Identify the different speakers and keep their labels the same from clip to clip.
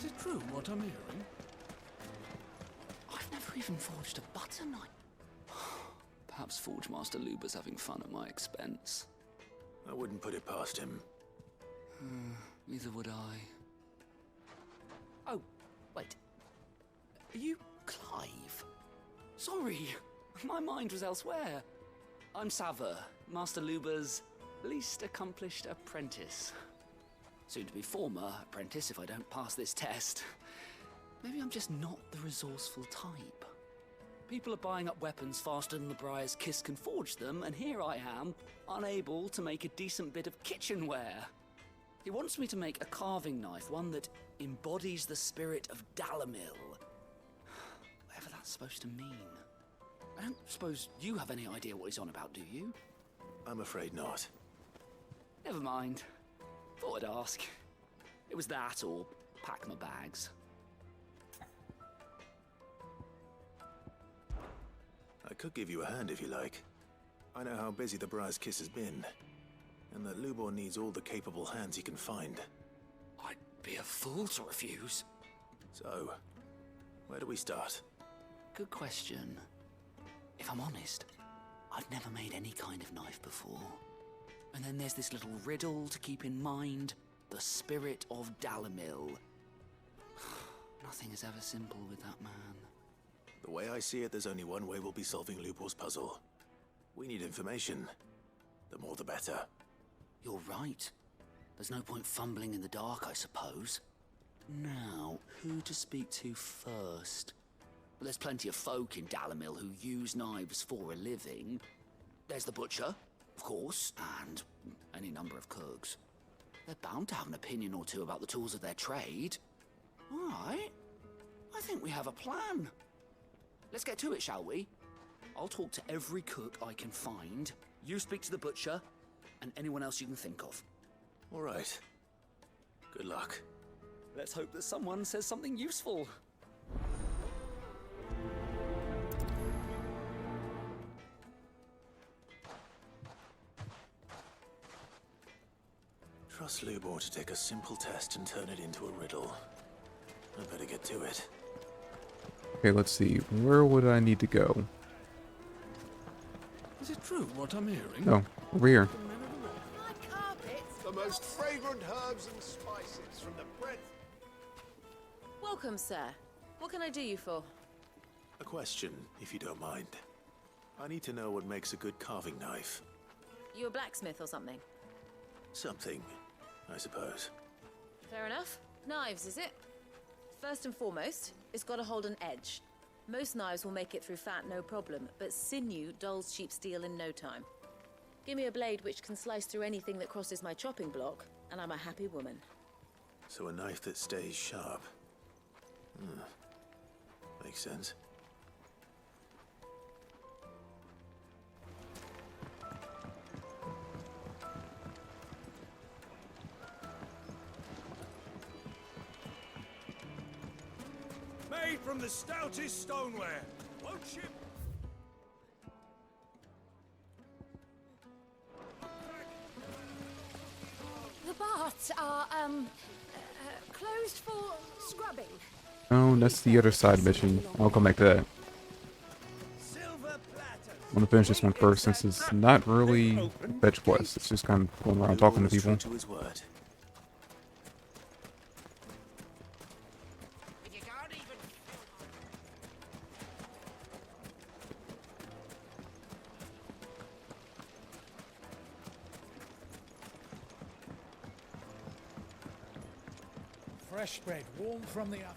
Speaker 1: Is it true what I'm hearing?
Speaker 2: I've never even forged a butter knife. Perhaps Forge Master Luber's having fun at my expense.
Speaker 3: I wouldn't put it past him.
Speaker 2: Neither would I. Oh, wait. Are you Clive? Sorry, my mind was elsewhere. I'm Sava, Master Luber's least accomplished apprentice. Soon to be former apprentice if I don't pass this test. Maybe I'm just not the resourceful type. People are buying up weapons faster than the Briar's Kiss can forge them, and here I am, unable to make a decent bit of kitchenware. He wants me to make a carving knife, one that embodies the spirit of Dalamil. Whatever that's supposed to mean. I don't suppose you have any idea what he's on about, do you?
Speaker 3: I'm afraid not.
Speaker 2: Never mind. Thought I'd ask. It was that or pack my bags.
Speaker 3: I could give you a hand if you like. I know how busy the Briar's Kiss has been, and that Lubor needs all the capable hands he can find.
Speaker 2: I'd be a fool to refuse.
Speaker 3: So, where do we start?
Speaker 2: Good question. If I'm honest, I've never made any kind of knife before. And then there's this little riddle to keep in mind. The spirit of Dalamil. Nothing is ever simple with that man.
Speaker 3: The way I see it, there's only one way we'll be solving Lubor's puzzle. We need information. The more the better.
Speaker 2: You're right. There's no point fumbling in the dark, I suppose. Now, who to speak to first? Well, there's plenty of folk in Dalamil who use knives for a living. There's the butcher, of course, and any number of cooks. They're bound to have an opinion or two about the tools of their trade. All right. I think we have a plan. Let's get to it, shall we? I'll talk to every cook I can find. You speak to the butcher, and anyone else you can think of.
Speaker 3: All right. Good luck.
Speaker 2: Let's hope that someone says something useful.
Speaker 3: Trust Lubor to take a simple test and turn it into a riddle. I better get to it.
Speaker 4: Okay, let's see. Where would I need to go?
Speaker 1: Is it true what I'm hearing?
Speaker 4: Oh, over here.
Speaker 5: My carpets.
Speaker 6: The most fragrant herbs and spices from the breadth.
Speaker 5: Welcome, sir. What can I do you for?
Speaker 3: A question, if you don't mind. I need to know what makes a good carving knife.
Speaker 5: You a blacksmith or something?
Speaker 3: Something, I suppose.
Speaker 5: Fair enough. Knives, is it? First and foremost, it's got to hold an edge. Most knives will make it through fat, no problem, but sinew dulls cheap steel in no time. Give me a blade which can slice through anything that crosses my chopping block, and I'm a happy woman.
Speaker 3: So a knife that stays sharp. Makes sense.
Speaker 6: Made from the stoutest stoneware. Won't you?
Speaker 7: The baths are, closed for scrubbing.
Speaker 4: Oh, that's the other side mission. I'll come back to that. I'm gonna finish this one first since it's not really a fetch quest. It's just kind of going around talking to people.
Speaker 3: To his word.
Speaker 1: Fresh bread, warm from the oven.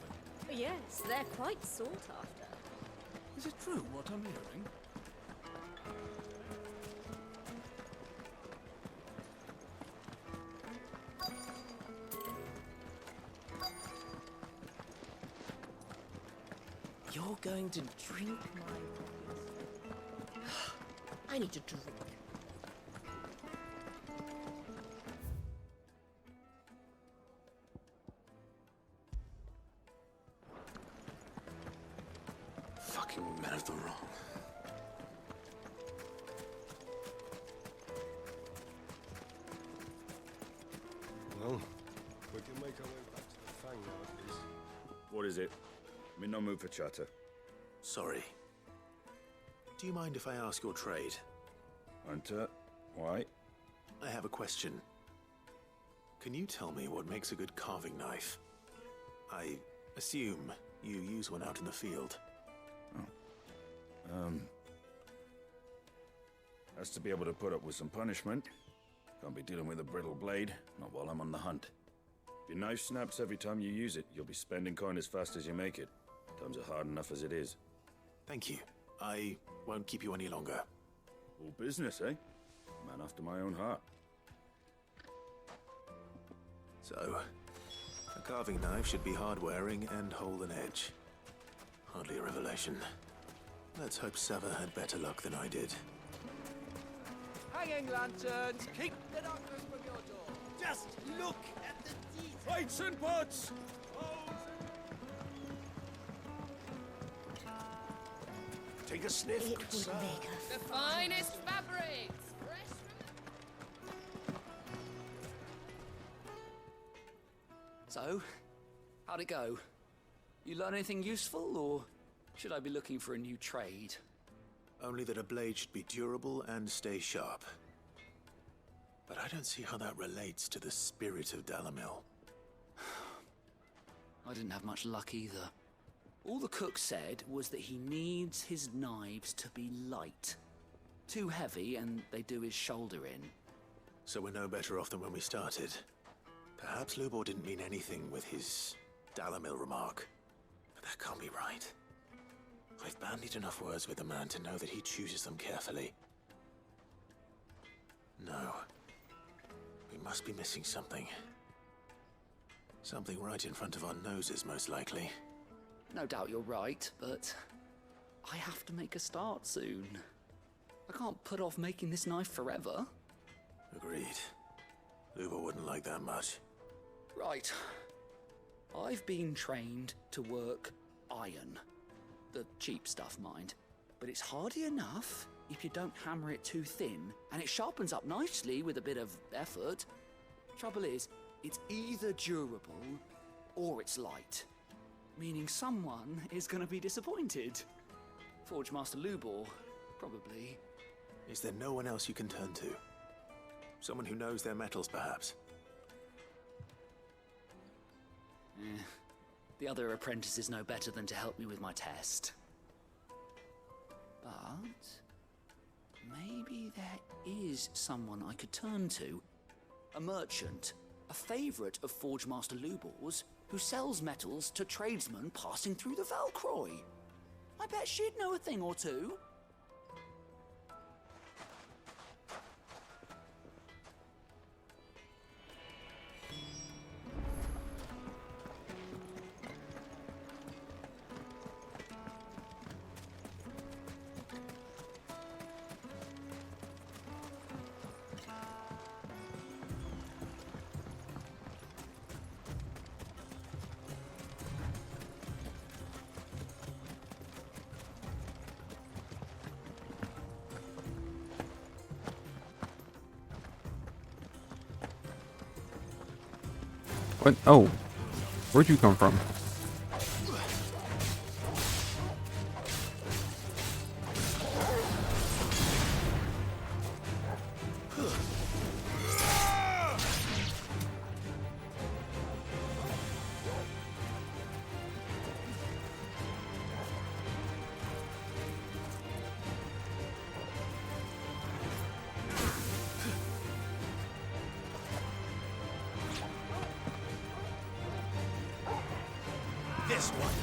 Speaker 7: Yes, they're quite sought after.
Speaker 1: Is it true what I'm hearing?
Speaker 5: You're going to drink my... I need to drink.
Speaker 3: Fucking men of the wrong.
Speaker 6: Well, we can make our way back to the Fang now at least. What is it? I'm in no mood for chatter.
Speaker 3: Sorry. Do you mind if I ask your trade?
Speaker 6: Hunter, why?
Speaker 3: I have a question. Can you tell me what makes a good carving knife? I assume you use one out in the field.
Speaker 6: Has to be able to put up with some punishment. Can't be dealing with a brittle blade, not while I'm on the hunt. If your knife snaps every time you use it, you'll be spending coin as fast as you make it. Times are hard enough as it is.
Speaker 3: Thank you. I won't keep you any longer.
Speaker 6: All business, eh? Man after my own heart.
Speaker 3: So, a carving knife should be hard-wearing and hold an edge. Hardly a revelation. Let's hope Sava had better luck than I did.
Speaker 8: Hanging lanterns, keep the darkness from your door. Just look at the details.
Speaker 6: Plates and pots!
Speaker 3: Take a sniff,
Speaker 7: It would make
Speaker 9: The finest fabrics, fresh from
Speaker 2: So, how'd it go? You learn anything useful, or should I be looking for a new trade?
Speaker 3: Only that a blade should be durable and stay sharp. But I don't see how that relates to the spirit of Dalamil.
Speaker 2: I didn't have much luck either. All the cook said was that he needs his knives to be light. Too heavy and they do his shoulder in.
Speaker 3: So we're no better off than when we started. Perhaps Lubor didn't mean anything with his Dalamil remark. But that can't be right. I've bandied enough words with the man to know that he chooses them carefully. No. We must be missing something. Something right in front of our noses, most likely.
Speaker 2: No doubt you're right, but I have to make a start soon. I can't put off making this knife forever.
Speaker 3: Agreed. Lubor wouldn't like that much.
Speaker 2: Right. I've been trained to work iron. The cheap stuff, mind. But it's hardy enough if you don't hammer it too thin, and it sharpens up nicely with a bit of effort. Trouble is, it's either durable or it's light. Meaning someone is going to be disappointed. Forge Master Lubor, probably.
Speaker 3: Is there no one else you can turn to? Someone who knows their metals, perhaps?
Speaker 2: The other apprentice is no better than to help me with my test. But maybe there is someone I could turn to. A merchant, a favourite of Forge Master Lubor's, who sells metals to tradesmen passing through the Valcroy. I bet she'd know a thing or two.
Speaker 4: What? Oh. Where'd you come from?
Speaker 6: This one.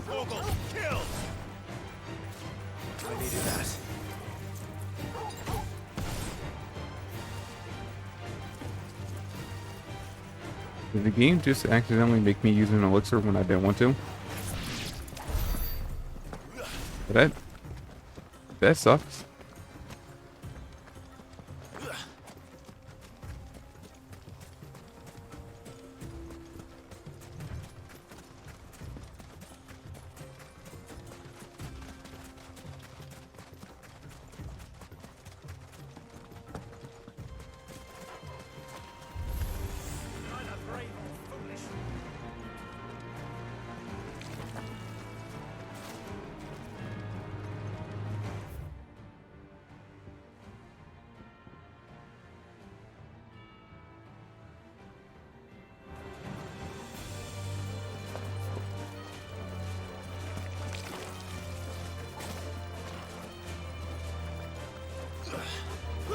Speaker 6: Vogel, killed!
Speaker 3: I needed that.
Speaker 4: Did the game just accidentally make me use an elixir when I didn't want to? That sucks.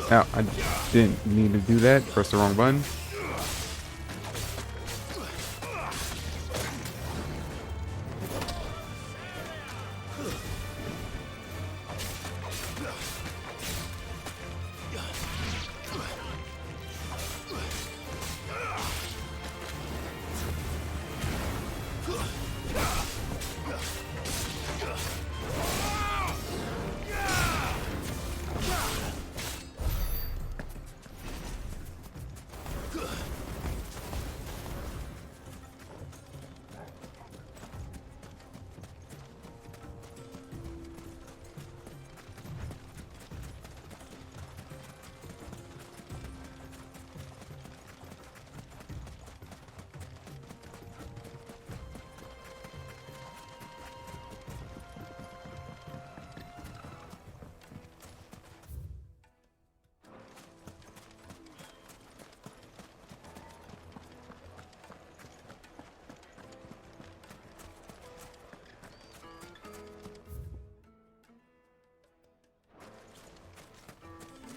Speaker 4: Now, I didn't mean to do that. Press the wrong button.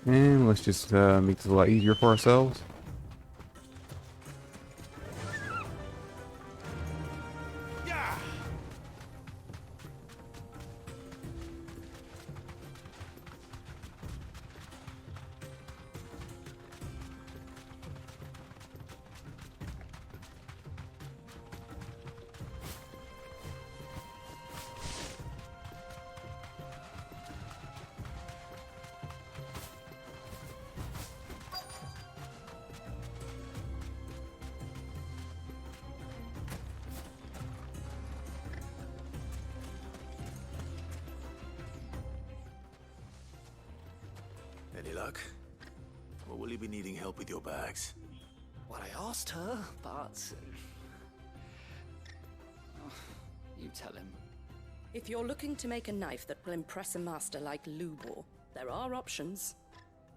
Speaker 4: And let's just make this a lot easier for ourselves.
Speaker 3: Any luck? Or will you be needing help with your bags?
Speaker 2: Well, I asked her, but... Oh, you tell him.
Speaker 10: If you're looking to make a knife that will impress a master like Lubor, there are options.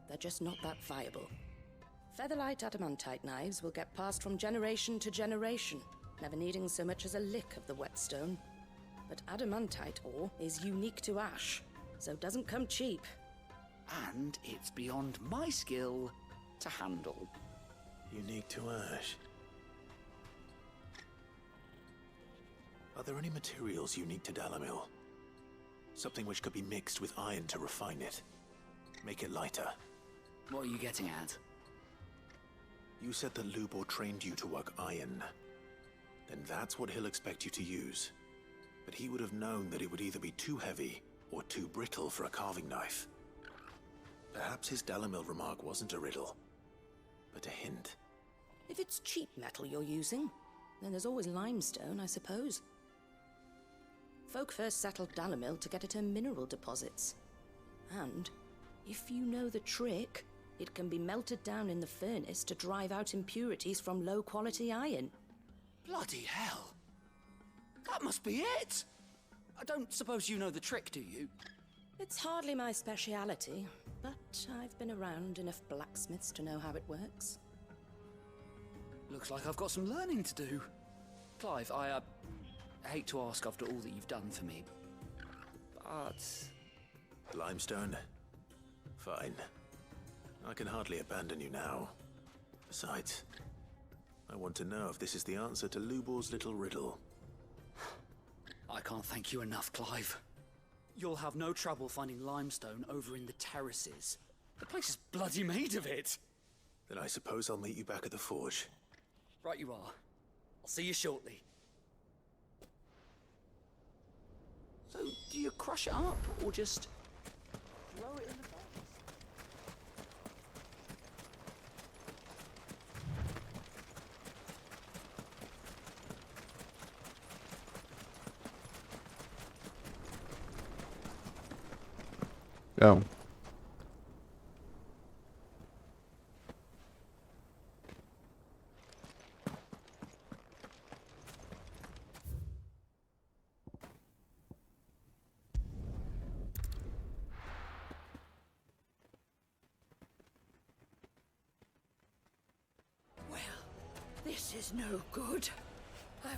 Speaker 10: They're just not that viable. Featherlight adamantite knives will get passed from generation to generation, never needing so much as a lick of the whetstone. But adamantite ore is unique to ash, so it doesn't come cheap.
Speaker 2: And it's beyond my skill to handle.
Speaker 3: Unique to ash. Are there any materials unique to Dalamil? Something which could be mixed with iron to refine it. Make it lighter.
Speaker 2: What are you getting at?
Speaker 3: You said that Lubor trained you to work iron. Then that's what he'll expect you to use. But he would have known that it would either be too heavy or too brittle for a carving knife. Perhaps his Dalamil remark wasn't a riddle, but a hint.
Speaker 10: If it's cheap metal you're using, then there's always limestone, I suppose. Folk first settled Dalamil to get at her mineral deposits. And, if you know the trick, it can be melted down in the furnace to drive out impurities from low-quality iron.
Speaker 2: Bloody hell! That must be it! I don't suppose you know the trick, do you?
Speaker 10: It's hardly my speciality, but I've been around enough blacksmiths to know how it works.
Speaker 2: Looks like I've got some learning to do. Clive, I hate to ask after all that you've done for me, but...
Speaker 3: Limestone? Fine. I can hardly abandon you now. Besides, I want to know if this is the answer to Lubor's little riddle.
Speaker 2: I can't thank you enough, Clive. You'll have no trouble finding limestone over in the terraces. The place is bloody made of it.
Speaker 3: Then I suppose I'll meet you back at the forge.
Speaker 2: Right you are. I'll see you shortly. So, do you crush it up, or just throw it in the furnace?
Speaker 4: Oh.
Speaker 7: Well, this is no good. I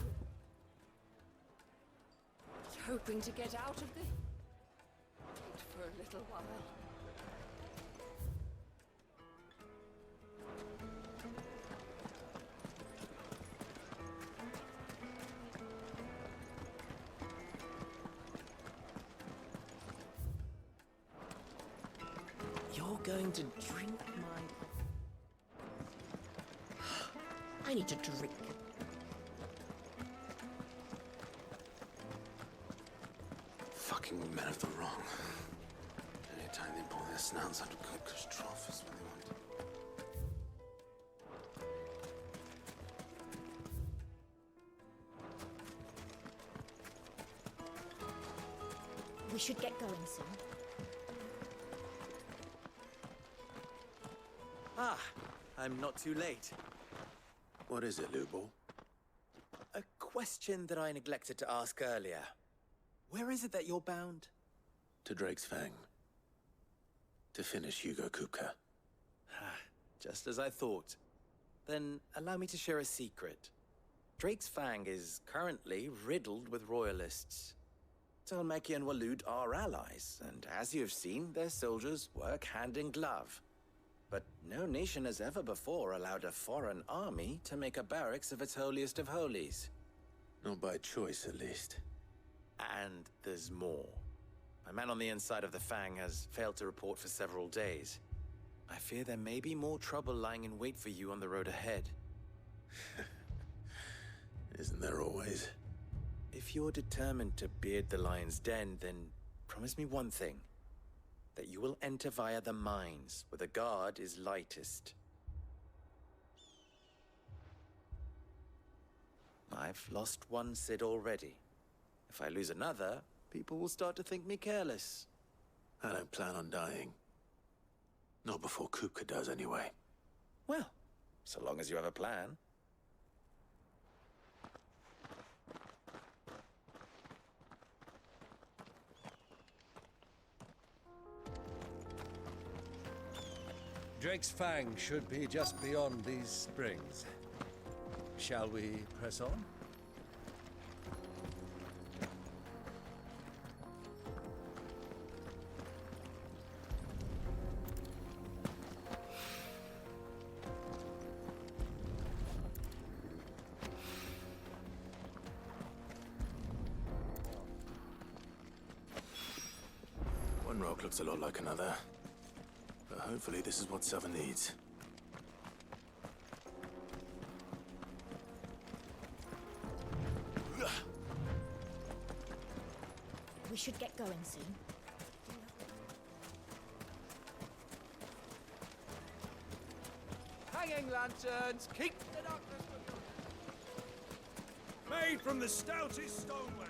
Speaker 7: was hoping to get out of this for a little while.
Speaker 8: going to drink my... I need to drink.
Speaker 3: Fucking men of the wrong. Anytime they pull their snouts out of cook's trough is what they want.
Speaker 7: We should get going soon.
Speaker 8: Ah, I'm not too late.
Speaker 3: What is it, Lubor?
Speaker 8: A question that I neglected to ask earlier. Where is it that you're bound?
Speaker 3: To Drake's Fang. To finish Hugo Kupka.
Speaker 8: Just as I thought. Then allow me to share a secret. Drake's Fang is currently riddled with royalists. Talmeki and Walud are allies, and as you have seen, their soldiers work hand in glove. But no nation has ever before allowed a foreign army to make a barracks of its holiest of holies.
Speaker 3: Not by choice, at least.
Speaker 8: And there's more. My man on the inside of the Fang has failed to report for several days. I fear there may be more trouble lying in wait for you on the road ahead.
Speaker 3: Isn't there always?
Speaker 8: If you're determined to beard the lion's den, then promise me one thing. That you will enter via the mines, where the guard is lightest. I've lost one Cid already. If I lose another, people will start to think me careless.
Speaker 3: I don't plan on dying. Not before Kupka does, anyway.
Speaker 8: Well, so long as you have a plan.
Speaker 11: Drake's Fang should be just beyond these springs. Shall we press on?
Speaker 3: One rock looks a lot like another. But hopefully this is what Sava needs.
Speaker 7: We should get going soon.
Speaker 8: Hanging lanterns, keep the darkness from
Speaker 6: Made from the stoutest stoneware.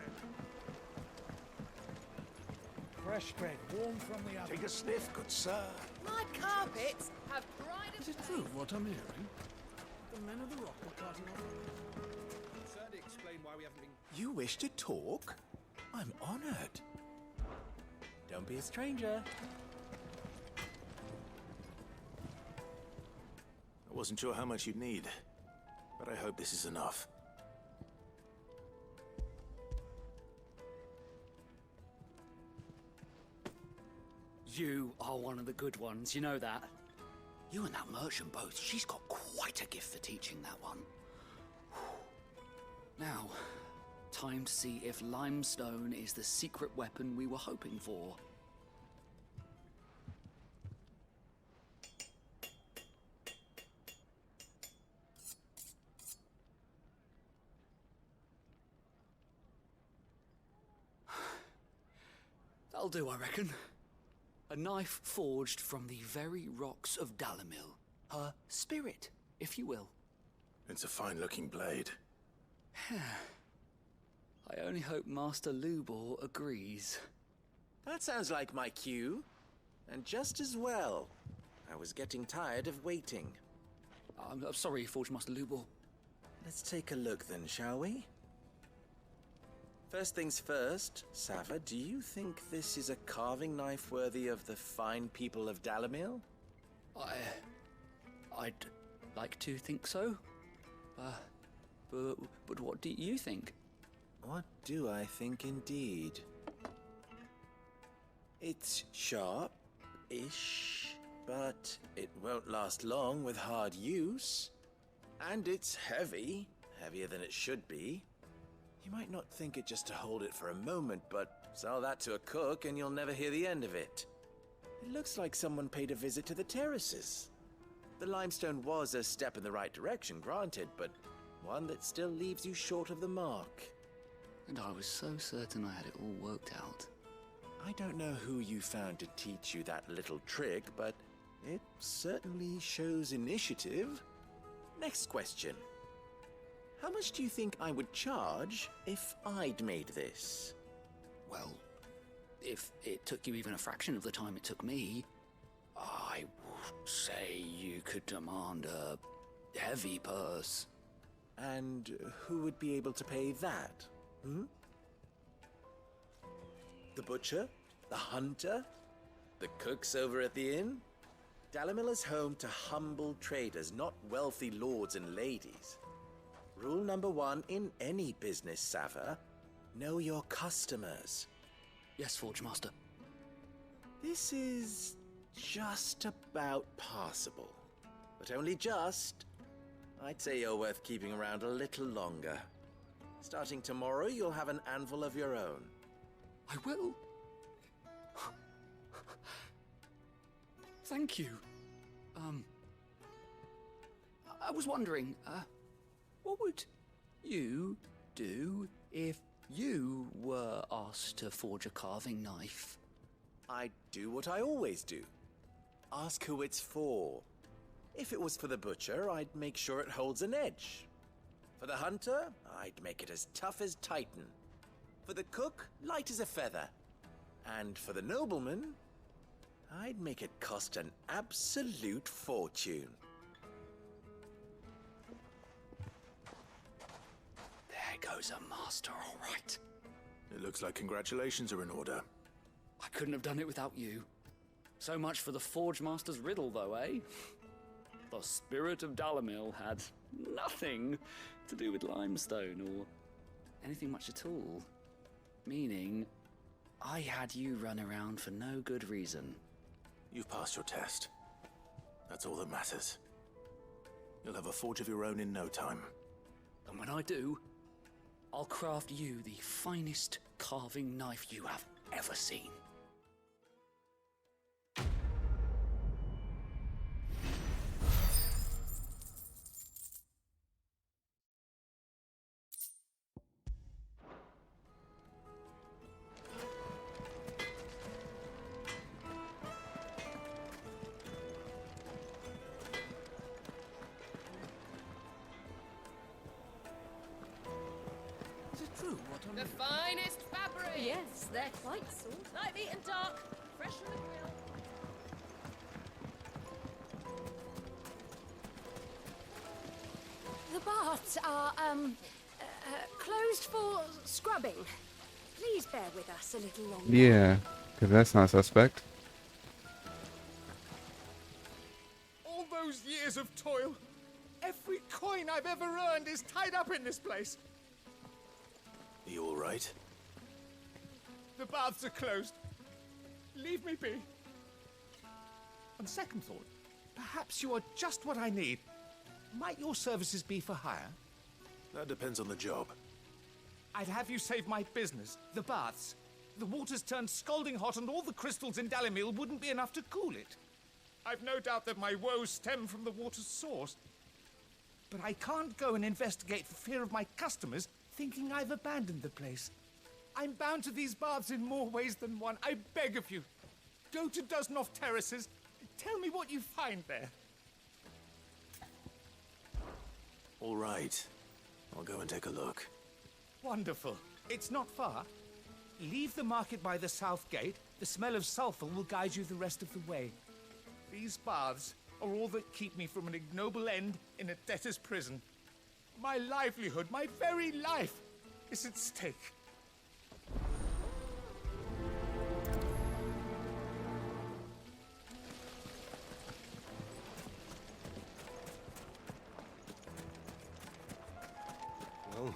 Speaker 1: Fresh bread, warm from the oven.
Speaker 6: Take a sniff, good sir.
Speaker 9: My carpets have brighter...
Speaker 11: Is it true what I'm hearing?
Speaker 1: The men of the rock are carting off.
Speaker 11: Certainly explain why we haven't been...
Speaker 8: You wish to talk? I'm honored. Don't be a stranger.
Speaker 3: I wasn't sure how much you'd need, but I hope this is enough.
Speaker 2: You are one of the good ones, you know that. You and that merchant both, she's got quite a gift for teaching that one. Now, time to see if limestone is the secret weapon we were hoping for. That'll do, I reckon. A knife forged from the very rocks of Dalamil. Her spirit, if you will.
Speaker 3: It's a fine-looking blade.
Speaker 2: I only hope Master Lubor agrees.
Speaker 8: That sounds like my cue. And just as well. I was getting tired of waiting.
Speaker 2: I'm sorry, Forge Master Lubor.
Speaker 8: Let's take a look then, shall we? First things first, Sava, do you think this is a carving knife worthy of the fine people of Dalamil?
Speaker 2: I'd like to think so. But what do you think?
Speaker 8: What do I think indeed? It's sharp-ish, but it won't last long with hard use. And it's heavy, heavier than it should be. You might not think it just to hold it for a moment, but sell that to a cook and you'll never hear the end of it. It looks like someone paid a visit to the terraces. The limestone was a step in the right direction, granted, but one that still leaves you short of the mark.
Speaker 2: And I was so certain I had it all worked out.
Speaker 8: I don't know who you found to teach you that little trick, but it certainly shows initiative. Next question. How much do you think I would charge if I'd made this?
Speaker 2: Well, if it took you even a fraction of the time it took me, I would say you could demand a heavy purse.
Speaker 8: And who would be able to pay that? The butcher? The hunter? The cooks over at the inn? Dalamil is home to humble traders, not wealthy lords and ladies. Rule number 1 in any business, Sava: know your customers.
Speaker 2: Yes, Forge Master.
Speaker 8: This is just about passable. But only just. I'd say you're worth keeping around a little longer. Starting tomorrow, you'll have an anvil of your own.
Speaker 2: I will. Thank you. I was wondering, what would you do if you were asked to forge a carving knife?
Speaker 8: I'd do what I always do. Ask who it's for. If it was for the butcher, I'd make sure it holds an edge. For the hunter, I'd make it as tough as Titan. For the cook, light as a feather. And for the nobleman, I'd make it cost an absolute fortune.
Speaker 2: There goes a master, all right.
Speaker 3: It looks like congratulations are in order.
Speaker 2: I couldn't have done it without you. So much for the Forge Master's riddle, though, eh? The spirit of Dalamil had nothing to do with limestone or anything much at all. Meaning, I had you run around for no good reason.
Speaker 3: You've passed your test. That's all that matters. You'll have a forge of your own in no time.
Speaker 2: And when I do, I'll craft you the finest carving knife you have ever seen.
Speaker 9: The finest fabric!
Speaker 5: Yes, they're quite salt.
Speaker 9: Light meat and dark, fresh from the grill.
Speaker 7: The baths are, closed for scrubbing. Please bear with us a little longer.
Speaker 4: Yeah, because that's not suspect.
Speaker 1: All those years of toil, every coin I've ever earned is tied up in this place.
Speaker 3: Are you all right?
Speaker 1: The baths are closed. Leave me be. On second thought, perhaps you are just what I need. Might your services be for hire?
Speaker 3: That depends on the job.
Speaker 1: I'd have you save my business, the baths. The water's turned scalding hot and all the crystals in Dalamil wouldn't be enough to cool it. I've no doubt that my woes stem from the water's source. But I can't go and investigate for fear of my customers thinking I've abandoned the place. I'm bound to these baths in more ways than one. I beg of you, go to Dusnoff Terraces. Tell me what you find there.
Speaker 3: All right. I'll go and take a look.
Speaker 1: Wonderful. It's not far. Leave the market by the south gate. The smell of sulfur will guide you the rest of the way. These baths are all that keep me from an ignoble end in a debtor's prison. My livelihood, my very life, is at stake.
Speaker 11: Well,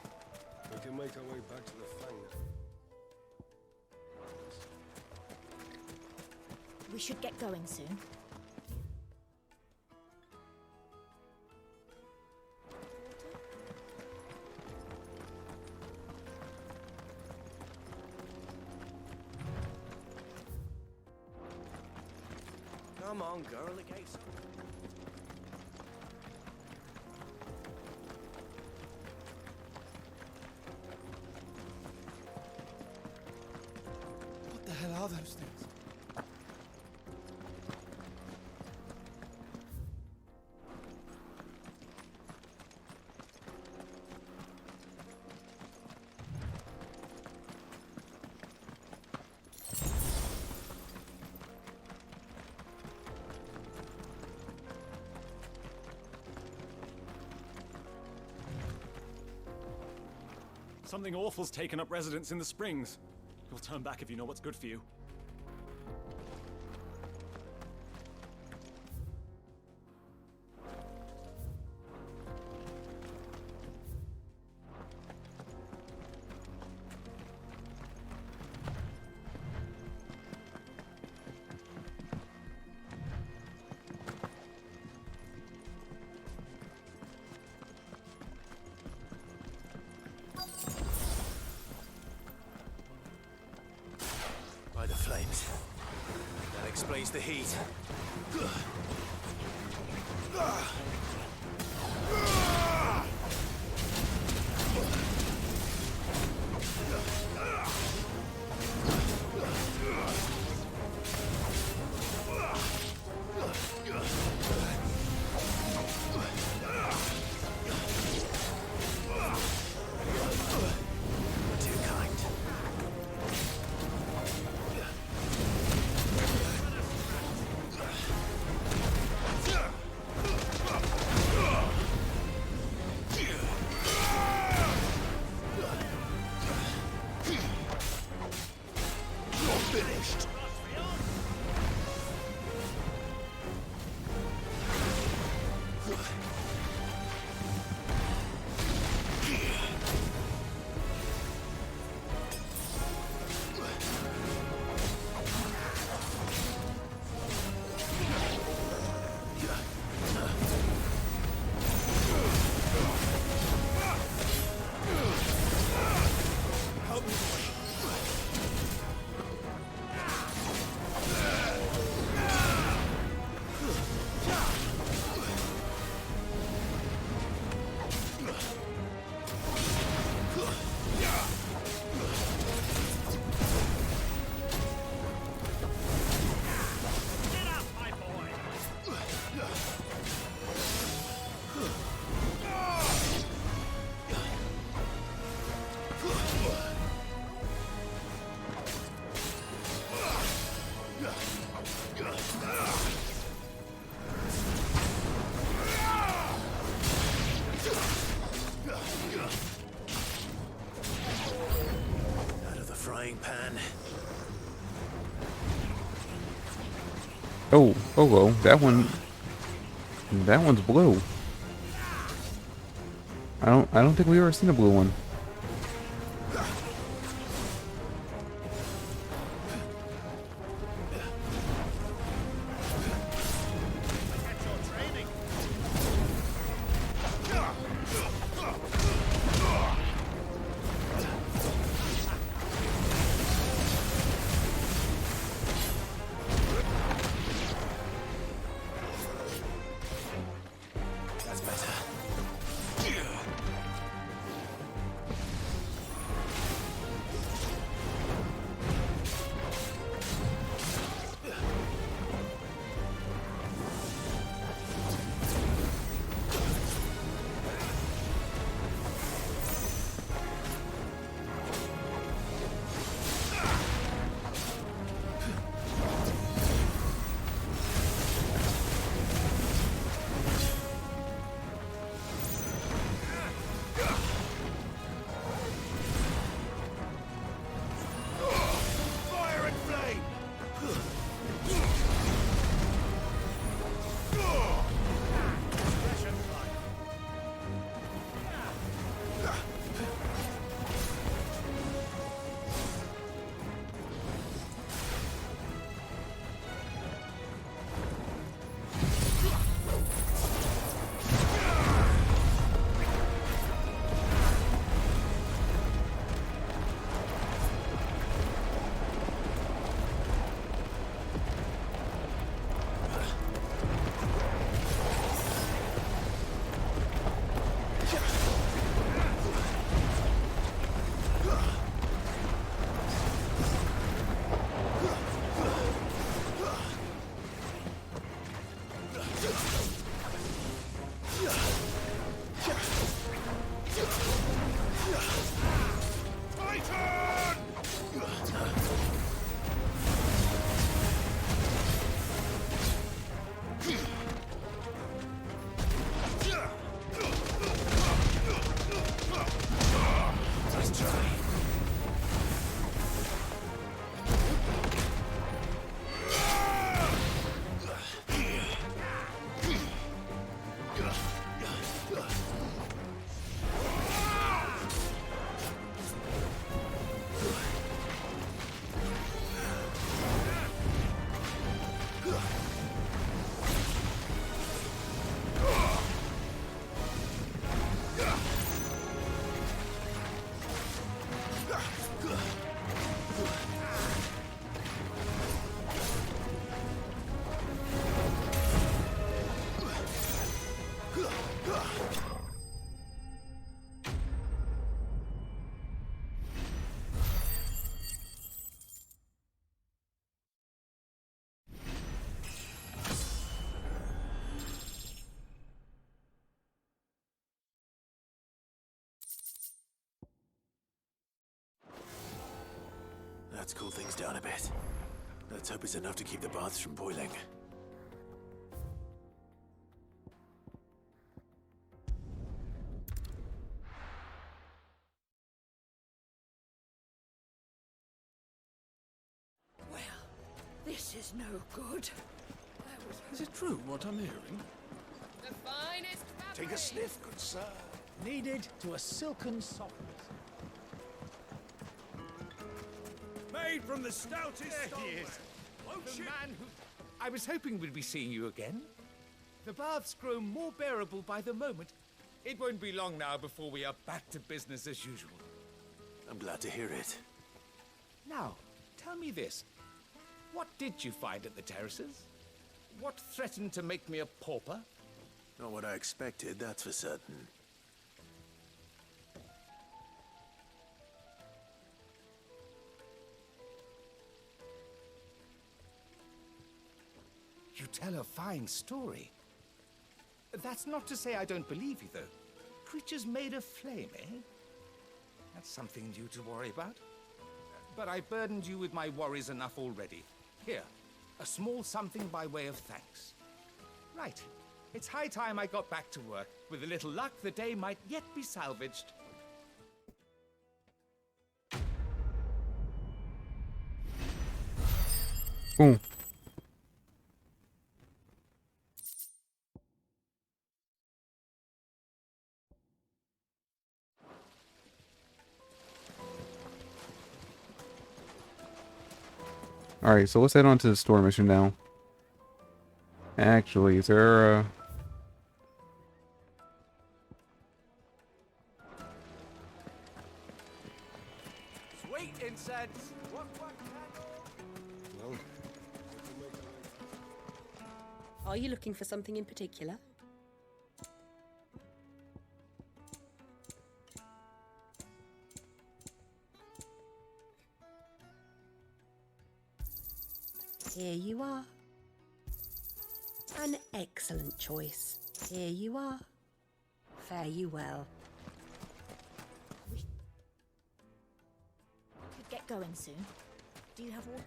Speaker 11: we can make our way back to the Fang.
Speaker 12: We should get going soon.
Speaker 11: Come on, girl, the gate's up.
Speaker 1: What the hell are those things?
Speaker 13: Something awful's taken up residence in the springs. You'll turn back if you know what's good for you.
Speaker 3: By the flames. That explains the heat.
Speaker 4: Oh, that one's blue. I don't think we've ever seen a blue one.
Speaker 3: Let's cool things down a bit. Let's hope it's enough to keep the baths from boiling.
Speaker 14: Well, this is no good.
Speaker 11: Is it true what I'm hearing?
Speaker 9: The finest fabric.
Speaker 11: Take a sniff, good sir.
Speaker 15: Kneaded to a silken softness.
Speaker 6: Made from the stoutest
Speaker 1: There he is. The man who... I was hoping we'd be seeing you again. The baths grow more bearable by the moment. It won't be long now before we are back to business as usual.
Speaker 3: I'm glad to hear it.
Speaker 1: Now, tell me this. What did you find at the terraces? What threatened to make me a pauper?
Speaker 3: Not what I expected, that's for certain.
Speaker 1: You tell a fine story. That's not to say I don't believe you, though. Creatures made of flame, eh? That's something new to worry about. But I burdened you with my worries enough already. Here, a small something by way of thanks. Right. It's high time I got back to work. With a little luck, the day might yet be salvaged.
Speaker 4: Cool. Alright, so let's head on to the store mission now. Actually, is there
Speaker 14: Sweet incense. What candle?
Speaker 11: Well,
Speaker 10: Are you looking for something in particular? Here you are. An excellent choice. Here you are. Fare you well.
Speaker 12: We could get going soon. Do you have water?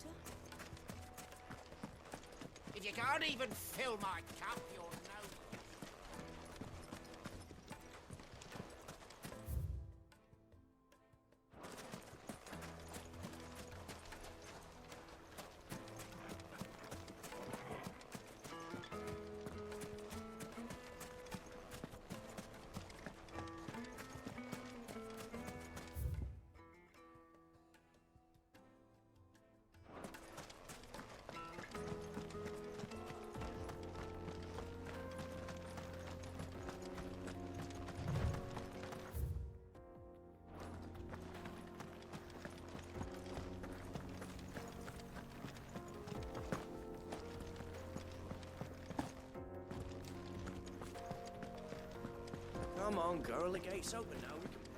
Speaker 15: If you can't even fill my cup, you're no.
Speaker 8: Come on, girl, the gate's open now. We can...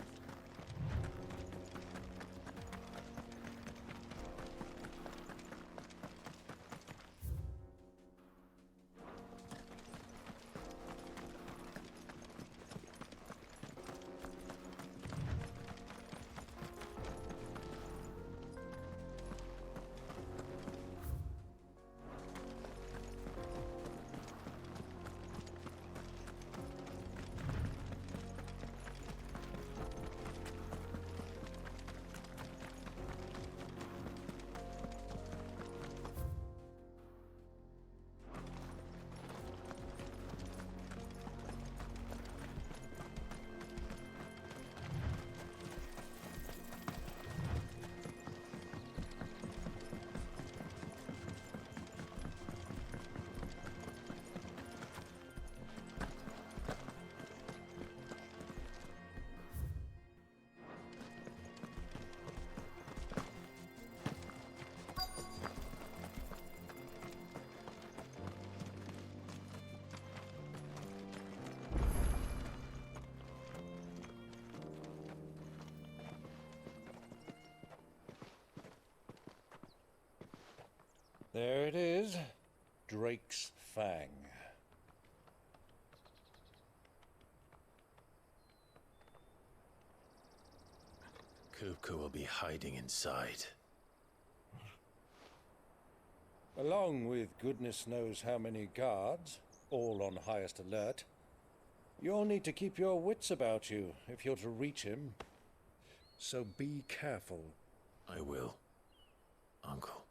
Speaker 11: there it is. Drake's Fang.
Speaker 3: Kupka will be hiding inside.
Speaker 11: Along with goodness knows how many guards, all on highest alert, you'll need to keep your wits about you if you're to reach him. So be careful.
Speaker 3: I will, Uncle.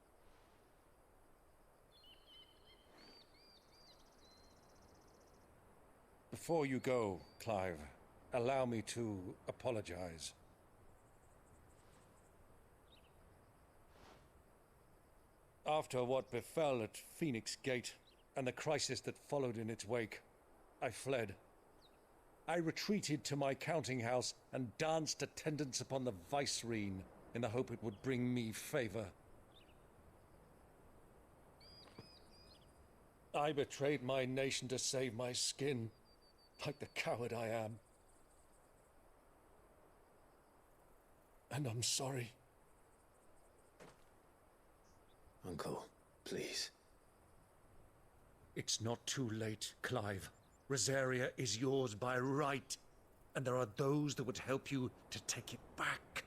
Speaker 11: Before you go, Clive, allow me to apologize. After what befell at Phoenix Gate and the crisis that followed in its wake, I fled. I retreated to my counting house and danced attendance upon the vicereine in the hope it would bring me favor. I betrayed my nation to save my skin, like the coward I am. And I'm sorry.
Speaker 3: Uncle, please.
Speaker 11: It's not too late, Clive. Rosaria is yours by right, and there are those that would help you to take it back.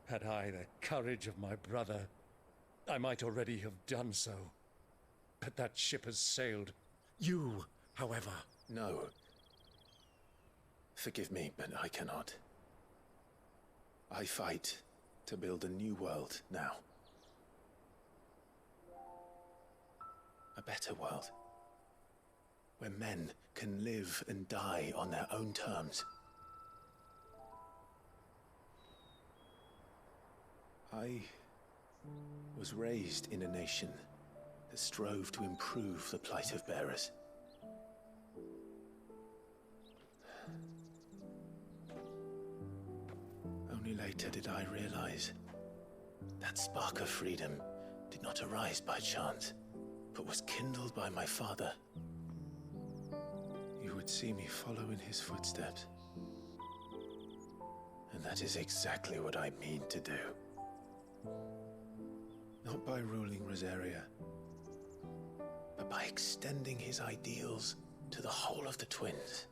Speaker 11: Had I the courage of my brother, I might already have done so. But that ship has sailed. You, however...
Speaker 3: No. Forgive me, but I cannot. I fight to build a new world now. A better world. Where men can live and die on their own terms. I was raised in a nation that strove to improve the plight of bearers. Only later did I realize that spark of freedom did not arise by chance, but was kindled by my father. You would see me follow in his footsteps. And that is exactly what I mean to do. Not by ruling Rosaria, but by extending his ideals to the whole of the twins.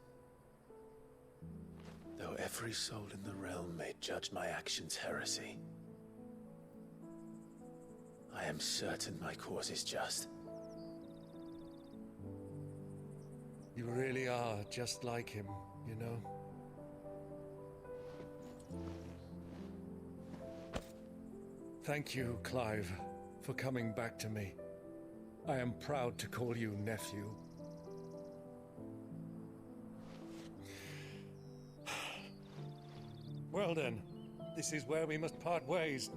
Speaker 3: Though every soul in the realm may judge my actions heresy, I am certain my cause is just.
Speaker 11: You really are just like him, you know? Thank you, Clive, for coming back to me. I am proud to call you nephew. Well then, this is where we must part ways.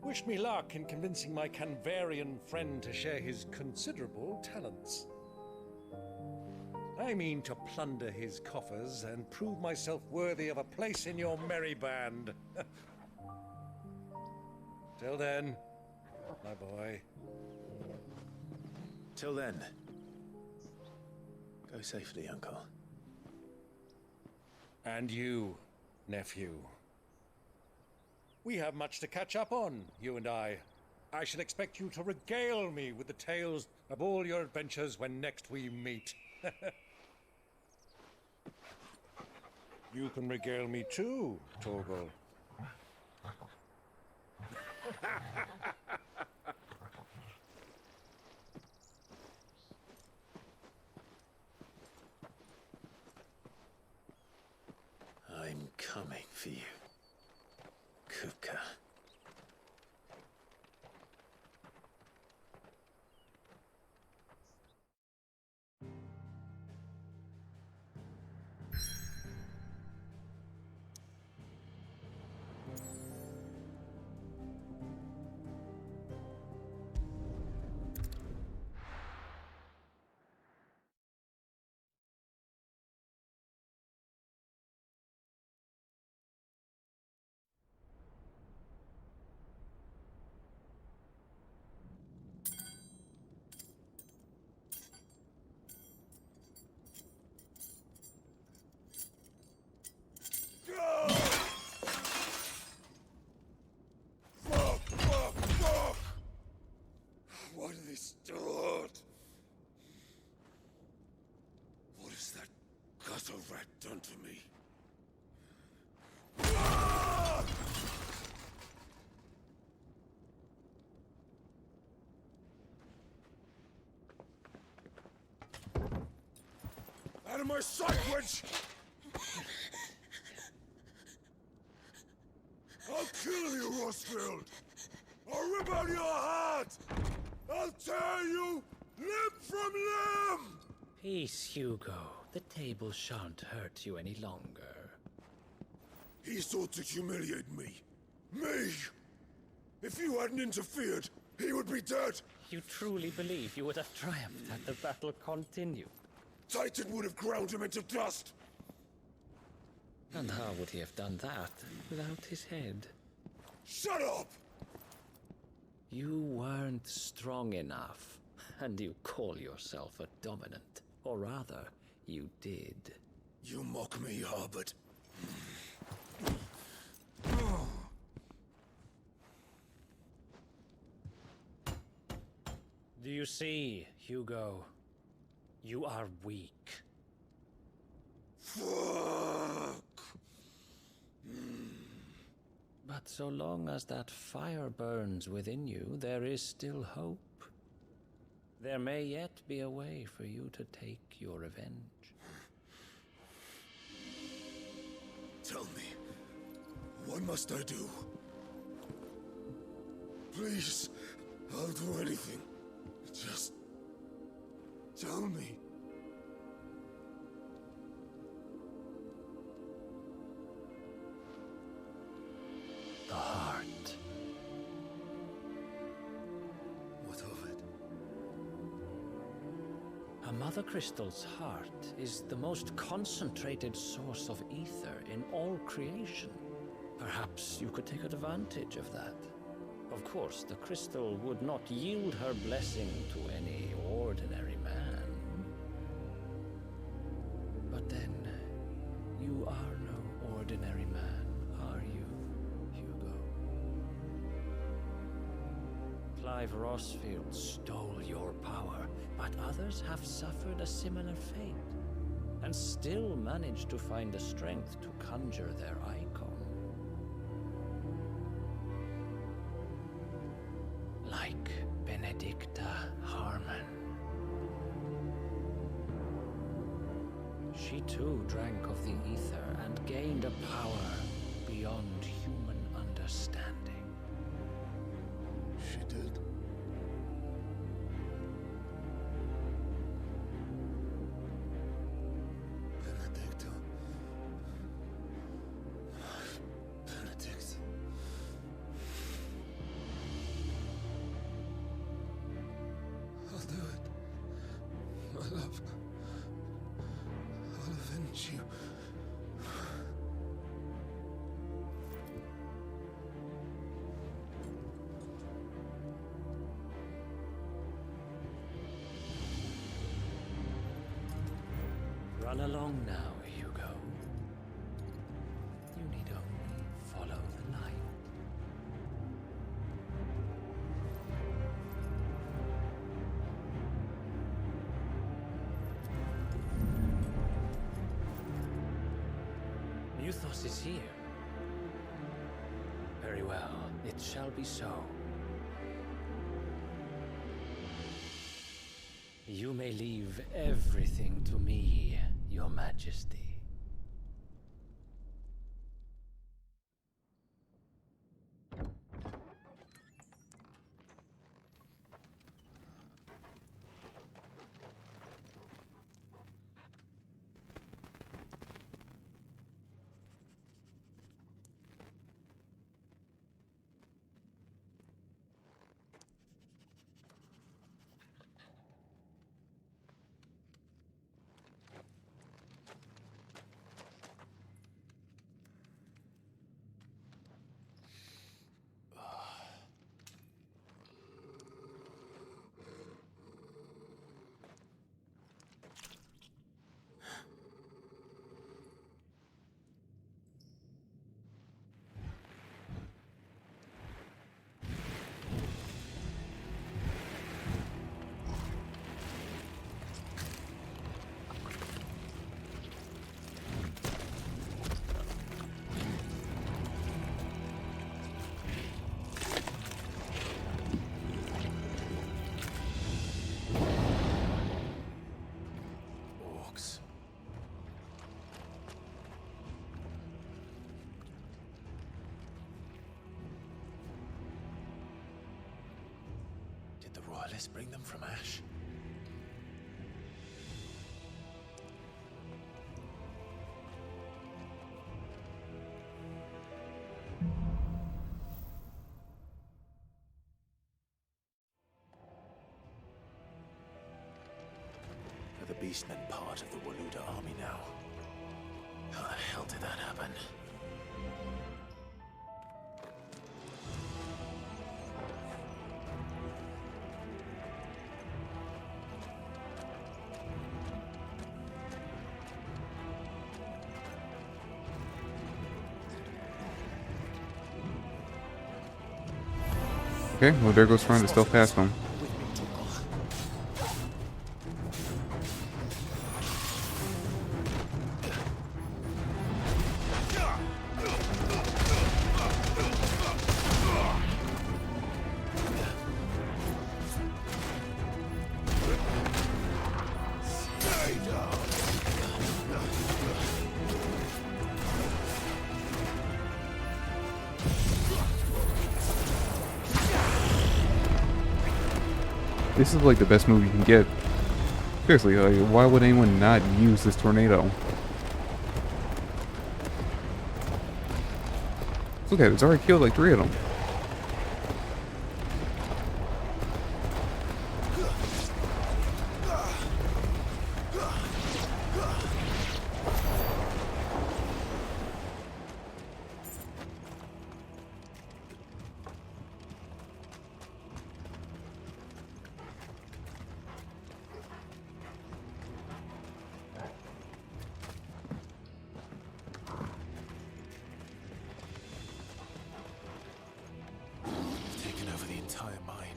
Speaker 11: Wish me luck in convincing my Canvarian friend to share his considerable talents. I mean to plunder his coffers and prove myself worthy of a place in your merry band. Till then, my boy.
Speaker 3: Till then, go safely, Uncle.
Speaker 11: And you, nephew. We have much to catch up on, you and I. I shall expect you to regale me with the tales of all your adventures when next we meet. You can regale me too, Torgal.
Speaker 3: I'm coming for you, Kuka.
Speaker 16: of my sight, wench! I'll kill you, Rosfield! I'll rip out your heart! I'll tear you limb from limb!
Speaker 17: Peace, Hugo. The table shan't hurt you any longer.
Speaker 16: He sought to humiliate me. Me! If you hadn't interfered, he would be dead!
Speaker 17: You truly believe you would have triumphed had the battle continued?
Speaker 16: Titan would have ground him into dust!
Speaker 17: And how would he have done that without his head?
Speaker 16: Shut up!
Speaker 17: You weren't strong enough, and you call yourself a dominant. Or rather, you did.
Speaker 16: You mock me, Harbert.
Speaker 17: Do you see, Hugo? You are weak.
Speaker 16: Fuck!
Speaker 17: But so long as that fire burns within you, there is still hope. There may yet be a way for you to take your revenge.
Speaker 16: Tell me, what must I do? Please, I'll do anything. Just tell me.
Speaker 17: The heart.
Speaker 16: What of it?
Speaker 17: A Mother Crystal's heart is the most concentrated source of ether in all creation. Perhaps you could take advantage of that. Of course, the crystal would not yield her blessing to any ordinary man. But then, you are no ordinary man, are you, Hugo? Clive Rosfield stole your power, but others have suffered a similar fate, and still managed to find the strength to conjure their icon. Like Benedicta Harmon. She too drank of the ether and gained a power beyond human understanding.
Speaker 16: She did. Benedicta. Benedict. I'll do it. My love. I'll avenge you.
Speaker 17: Run along now, Hugo. You need only follow the light. Muthos is here. Very well, it shall be so. You may leave everything to me, Your Majesty.
Speaker 3: Did the Royalists bring them from Ash? Are the Beastmen part of the Waluda army now? How the hell did that happen?
Speaker 4: Okay, well there goes trying to stealth past them. This is like the best move you can get. Seriously, like, why would anyone not use this tornado? Look at it, it's already killed like 3 of them.
Speaker 3: Taken over the entire mine.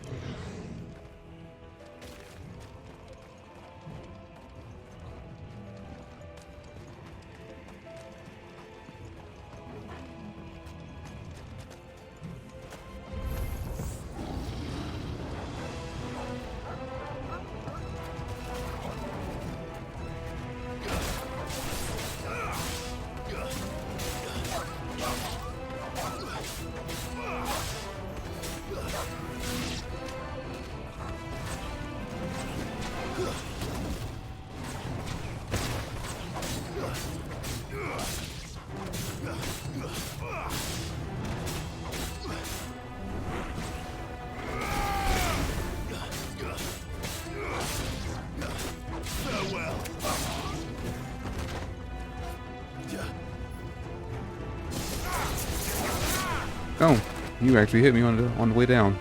Speaker 3: Oh, you actually hit me on the way down.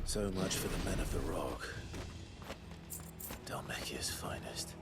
Speaker 3: So much for the men of the Rock. Dalmekia's finest.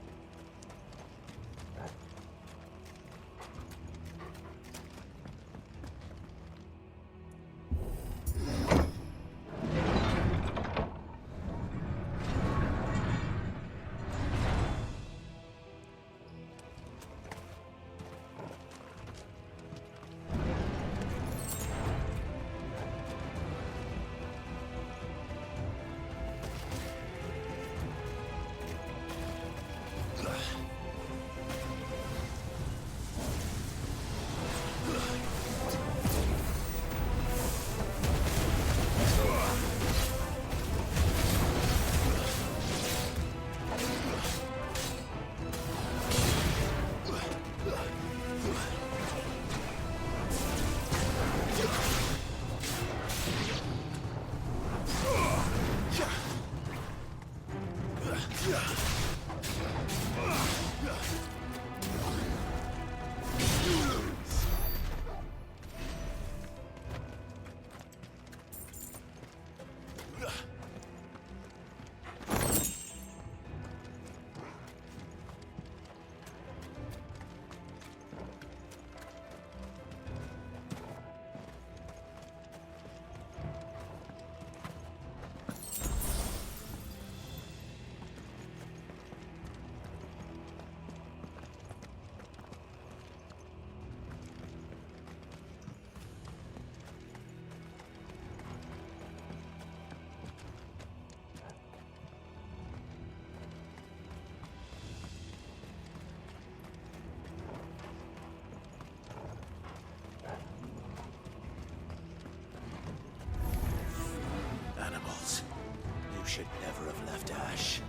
Speaker 3: should never have left Ash.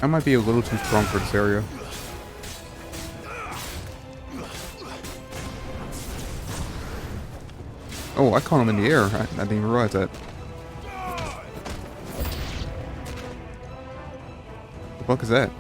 Speaker 4: I might be a little too strong for this area. Oh, I caught him in the air. I didn't even realize that. The fuck is that?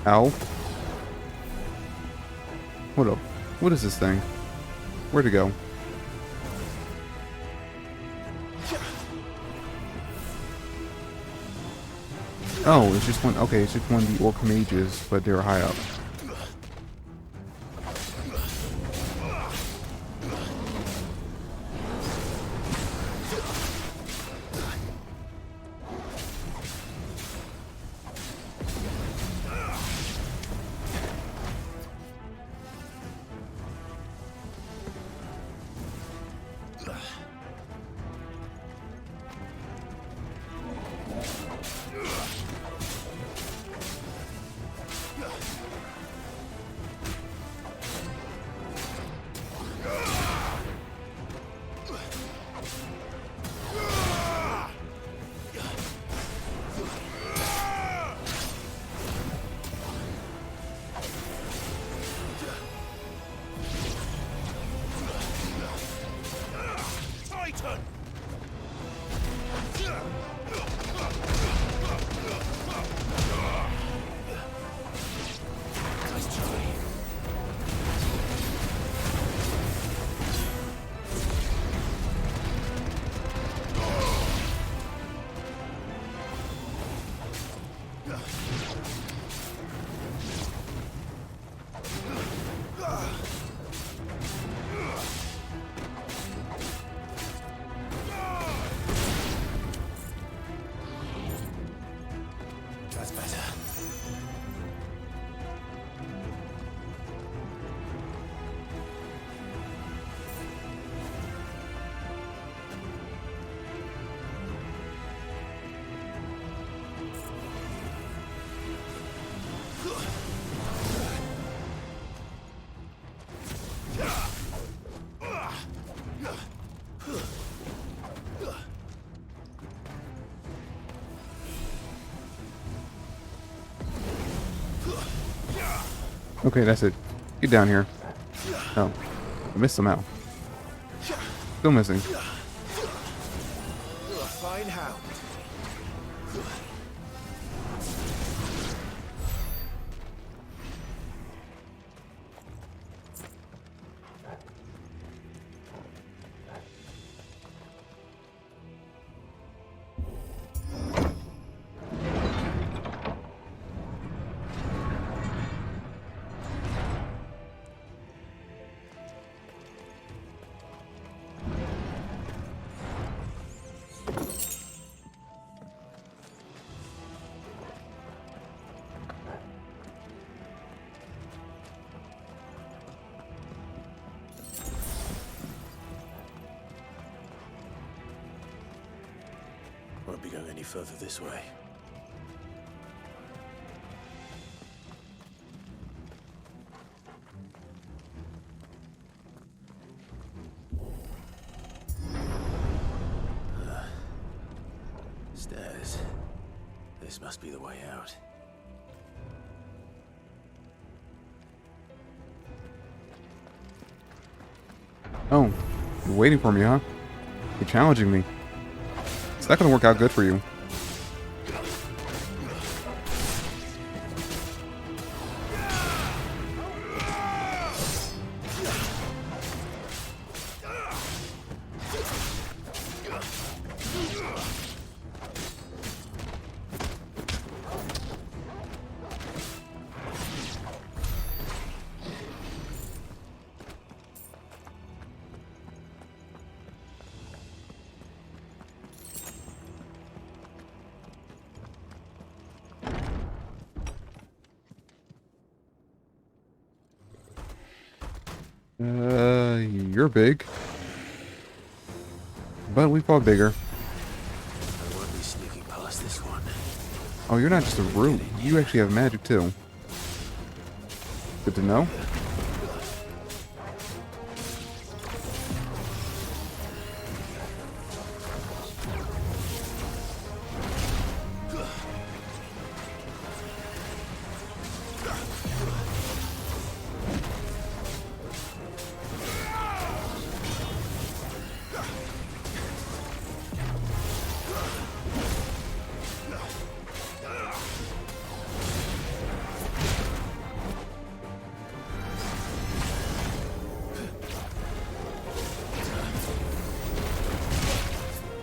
Speaker 4: Ow. Hold up. What is this thing? Where'd it go? Oh, it's just one. Okay, it's just one of the orc mages, but they're high up. Okay, that's it. Get down here. Oh, I missed somehow. Still missing.
Speaker 16: You're a fine hound.
Speaker 3: Won't be going any further this way. Stairs. This must be the way out.
Speaker 4: Oh, you're waiting for me, huh? You're challenging me. It's not gonna work out good for you. You're big. But we fought bigger.
Speaker 3: I won't be sneaking past this one.
Speaker 4: Oh, you're not just a root. You actually have magic too. Good to know.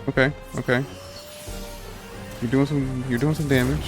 Speaker 4: Okay, okay. You're doing some damage.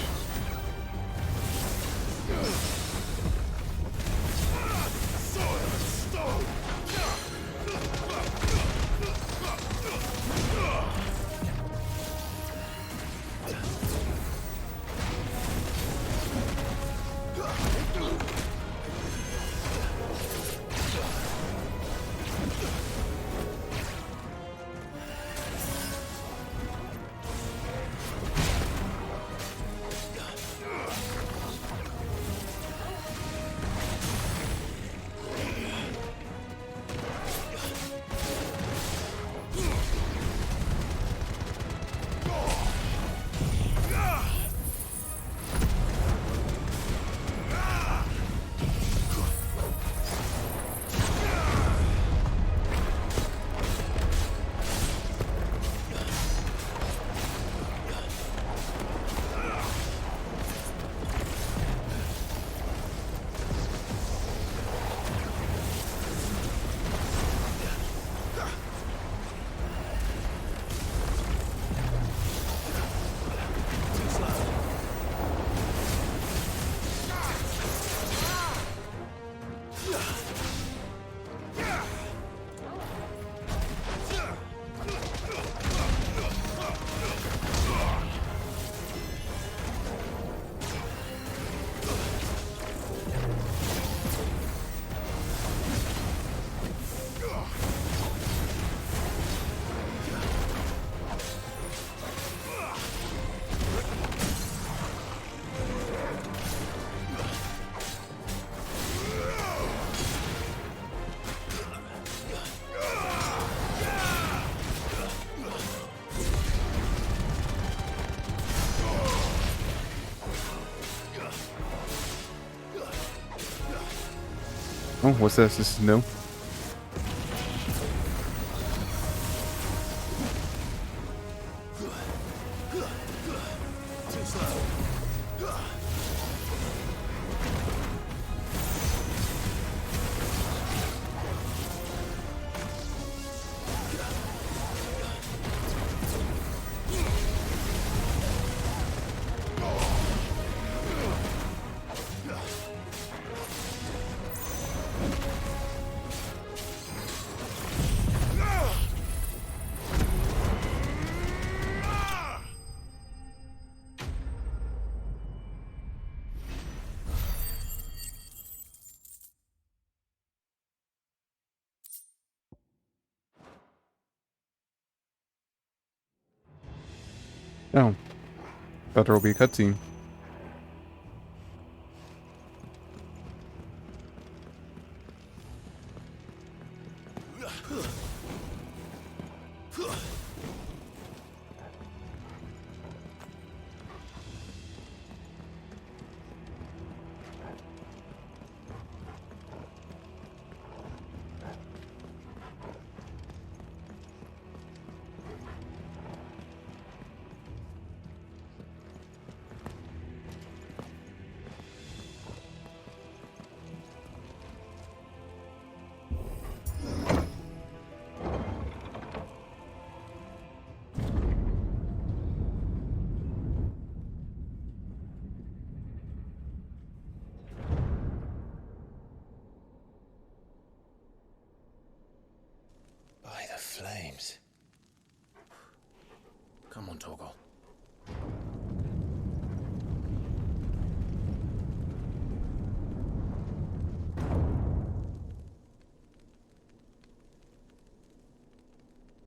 Speaker 4: Oh, what's this? This is new. Oh, thought there will be a cutscene.
Speaker 3: By the flames. Come on, Torgal.